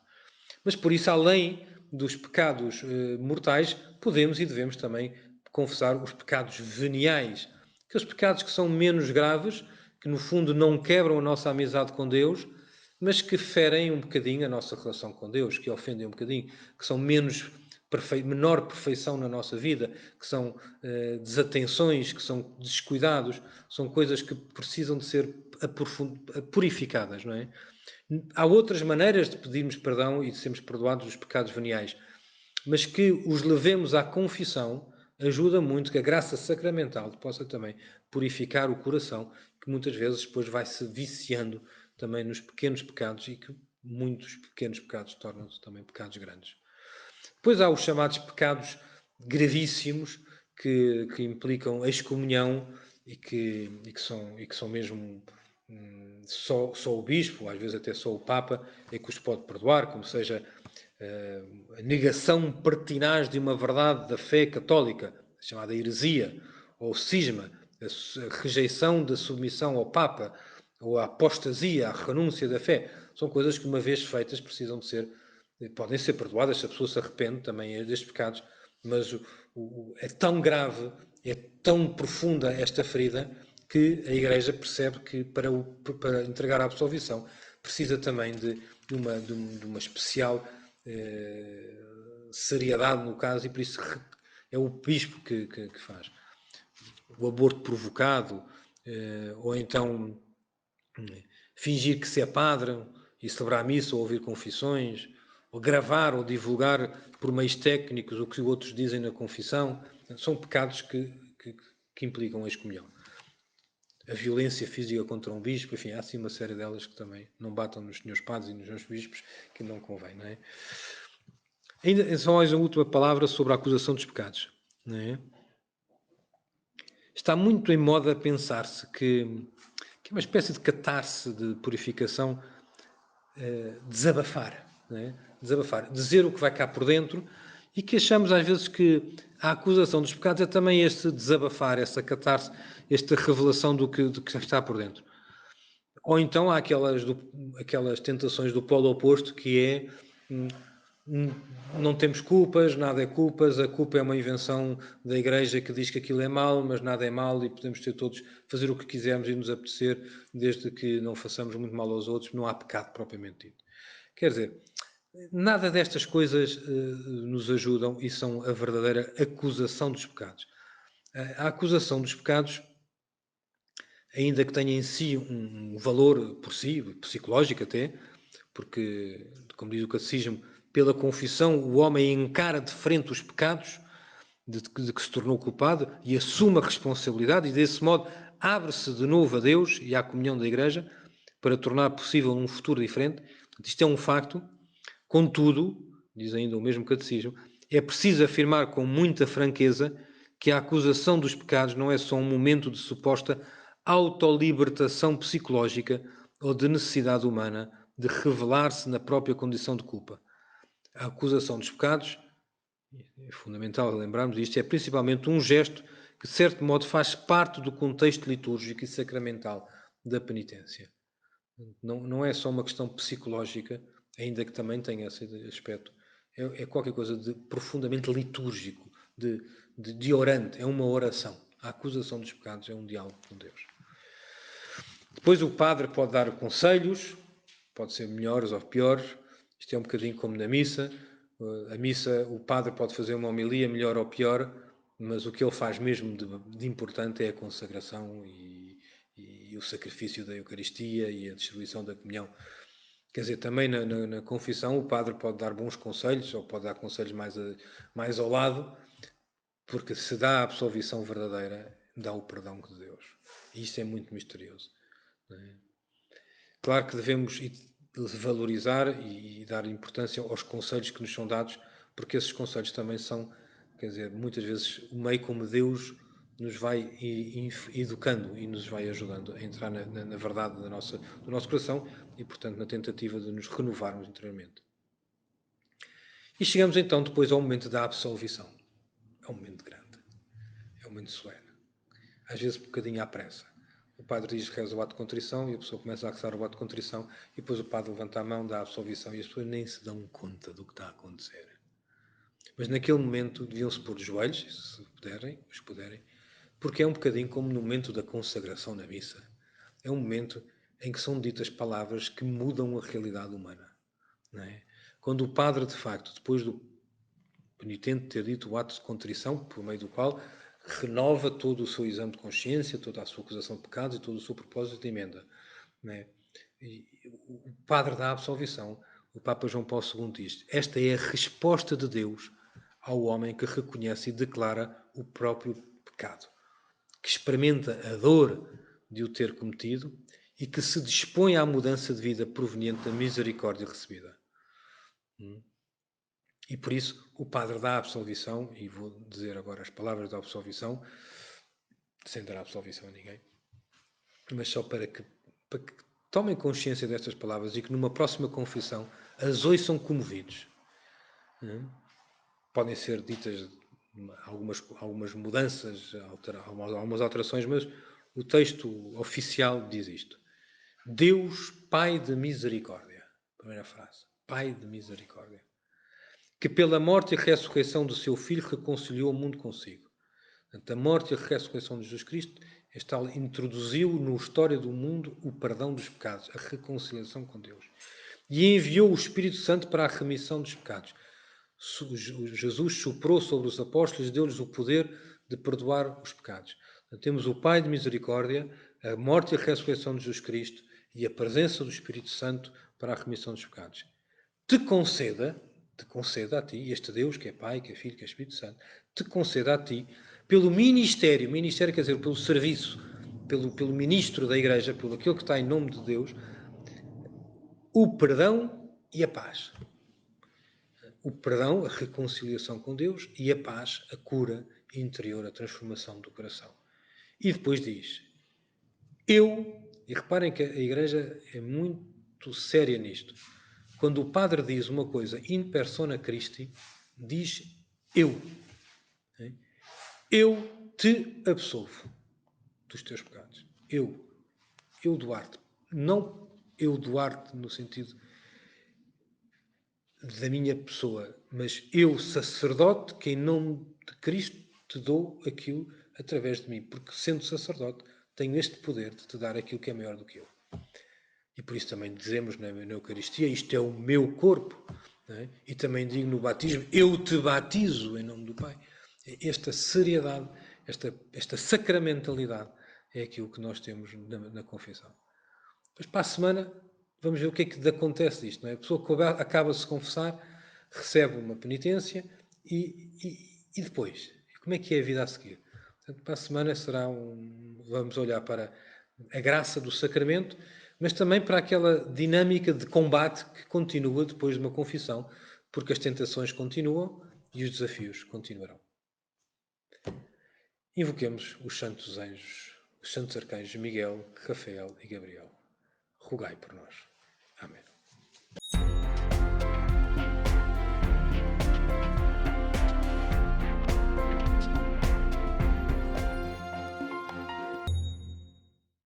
Speaker 1: Mas por isso, além dos pecados mortais, podemos e devemos também confessar os pecados veniais, aqueles pecados que são menos graves, que no fundo não quebram a nossa amizade com Deus, mas que ferem um bocadinho a nossa relação com Deus, que ofendem um bocadinho, que são menor perfeição na nossa vida, que são desatenções, que são descuidados, são coisas que precisam de ser purificadas, não é? Há outras maneiras de pedirmos perdão e de sermos perdoados dos pecados veniais, mas que os levemos à confissão ajuda muito que a graça sacramental possa também purificar o coração, que muitas vezes depois vai se viciando também nos pequenos pecados e que muitos pequenos pecados tornam-se também pecados grandes. Depois há os chamados pecados gravíssimos que implicam excomunhão e que são mesmo só o bispo, às vezes até só o Papa, é que os pode perdoar, como seja a negação pertinaz de uma verdade da fé católica, chamada heresia, ou cisma, a rejeição da submissão ao Papa, ou a apostasia, a renúncia da fé. São coisas que, uma vez feitas, podem ser perdoadas se a pessoa se arrepende também destes pecados, mas é tão grave, é tão profunda esta ferida, que a Igreja percebe que para entregar a absolvição precisa também de uma especial seriedade no caso, e por isso é o bispo que faz. O aborto provocado, ou então fingir que se é padre e celebrar a missa ou ouvir confissões, ou gravar ou divulgar por meios técnicos o que outros dizem na confissão, são pecados que implicam a excomunhão. A violência física contra um bispo, enfim, há assim uma série delas que também não batam nos senhores padres e nos senhores bispos, que não convém, não é? Ainda só mais uma última palavra sobre a acusação dos pecados. não é? Está muito em moda pensar-se que é uma espécie de catarse de purificação, desabafar, não é? Desabafar, dizer o que vai cá por dentro, e que achamos às vezes que a acusação dos pecados é também este desabafar, essa catarse, esta revelação do que está por dentro. Ou então há aquelas tentações do polo oposto, que é não temos culpas, nada é culpas, a culpa é uma invenção da Igreja que diz que aquilo é mau, mas nada é mau e podemos ter todos fazer o que quisermos e nos apetecer, desde que não façamos muito mal aos outros, não há pecado propriamente dito. Quer dizer, nada destas coisas nos ajudam e são a verdadeira acusação dos pecados. A acusação dos pecados, ainda que tenha em si um valor por si, psicológico até, porque, como diz o Catecismo, pela confissão o homem encara de frente os pecados de que se tornou culpado e assume a responsabilidade e, desse modo, abre-se de novo a Deus e à comunhão da Igreja para tornar possível um futuro diferente. Isto é um facto. Contudo, diz ainda o mesmo Catecismo, é preciso afirmar com muita franqueza que a acusação dos pecados não é só um momento de suposta autolibertação psicológica ou de necessidade humana de revelar-se na própria condição de culpa. A acusação dos pecados, é fundamental lembrarmos isto, é principalmente um gesto que, de certo modo, faz parte do contexto litúrgico e sacramental da penitência. Não é só uma questão psicológica, ainda que também tenha esse aspecto. É qualquer coisa de profundamente litúrgico, de orante, é uma oração. A acusação dos pecados é um diálogo com Deus. Depois o padre pode dar conselhos, pode ser melhores ou piores. Isto é um bocadinho como na missa. A missa, o padre pode fazer uma homilia melhor ou pior, mas o que ele faz mesmo de importante é a consagração e o sacrifício da Eucaristia e a distribuição da comunhão. Quer dizer, também na confissão o padre pode dar bons conselhos, ou pode dar conselhos mais ao lado, porque se dá a absolvição verdadeira, dá o perdão de Deus. E isto é muito misterioso. Não é? Claro que devemos valorizar e dar importância aos conselhos que nos são dados, porque esses conselhos também são, quer dizer, muitas vezes o meio como Deus nos vai educando e nos vai ajudando a entrar na verdade do nosso coração e, portanto, na tentativa de nos renovarmos interiormente. E chegamos então depois ao momento da absolvição. É um momento grande, é um momento solene. Às vezes um bocadinho à pressa. O padre diz que reza o ato de contrição e a pessoa começa a rezar o ato de contrição e depois o padre levanta a mão, dá a absolvição e as pessoas nem se dão conta do que está a acontecer. Mas naquele momento deviam-se pôr de joelhos, se puderem, porque é um bocadinho como no momento da consagração na missa. É um momento em que são ditas palavras que mudam a realidade humana. Não é? Quando o padre, de facto, depois do penitente ter dito o ato de contrição, por meio do qual renova todo o seu exame de consciência, toda a sua acusação de pecados e todo o seu propósito de emenda. Não é? E o padre da absolvição, o Papa João Paulo II diz: esta é a resposta de Deus ao homem que reconhece e declara o próprio pecado, que experimenta a dor de o ter cometido e que se dispõe à mudança de vida proveniente da misericórdia recebida. E por isso o padre dá a absolvição, e vou dizer agora as palavras da absolvição, sem dar a absolvição a ninguém, mas só para que tomem consciência destas palavras e que numa próxima confissão as ouçam comovidos. Podem ser ditas algumas mudanças, algumas alterações, mas o texto oficial diz isto. Deus, Pai de misericórdia. Primeira frase. Pai de misericórdia. Que pela morte e ressurreição do seu Filho reconciliou o mundo consigo. Portanto, a morte e a ressurreição de Jesus Cristo introduziu na história do mundo o perdão dos pecados, a reconciliação com Deus. E enviou o Espírito Santo para a remissão dos pecados. Jesus soprou sobre os apóstolos, deu-lhes o poder de perdoar os pecados. Portanto, temos o Pai de misericórdia, a morte e a ressurreição de Jesus Cristo e a presença do Espírito Santo para a remissão dos pecados. Te conceda a ti, este Deus que é Pai, que é Filho, que é Espírito Santo, te conceda a ti, pelo ministério quer dizer, pelo serviço, pelo ministro da Igreja, pelo aquele que está em nome de Deus, o perdão e a paz. O perdão, a reconciliação com Deus, e a paz, a cura interior, a transformação do coração. E depois diz, e reparem que a Igreja é muito séria nisto, quando o padre diz uma coisa in persona Christi, diz eu. Eu te absolvo dos teus pecados. Eu Duarte. Não eu Duarte no sentido da minha pessoa, mas eu, sacerdote, que em nome de Cristo te dou aquilo através de mim, porque sendo sacerdote tenho este poder de te dar aquilo que é maior do que eu. E por isso também dizemos na Eucaristia, isto é o meu corpo, não é? E também digo no batismo, eu te batizo em nome do Pai. Esta seriedade, esta sacramentalidade é aquilo que nós temos na confissão. Depois para a semana vamos ver o que é que acontece disto. Não é? A pessoa acaba de se confessar, recebe uma penitência e depois? Como é que é a vida a seguir? Portanto, para a semana vamos olhar para a graça do sacramento, mas também para aquela dinâmica de combate que continua depois de uma confissão, porque as tentações continuam e os desafios continuarão. Invoquemos os santos anjos, os santos arcanjos Miguel, Rafael e Gabriel. Rogai por nós. Amém.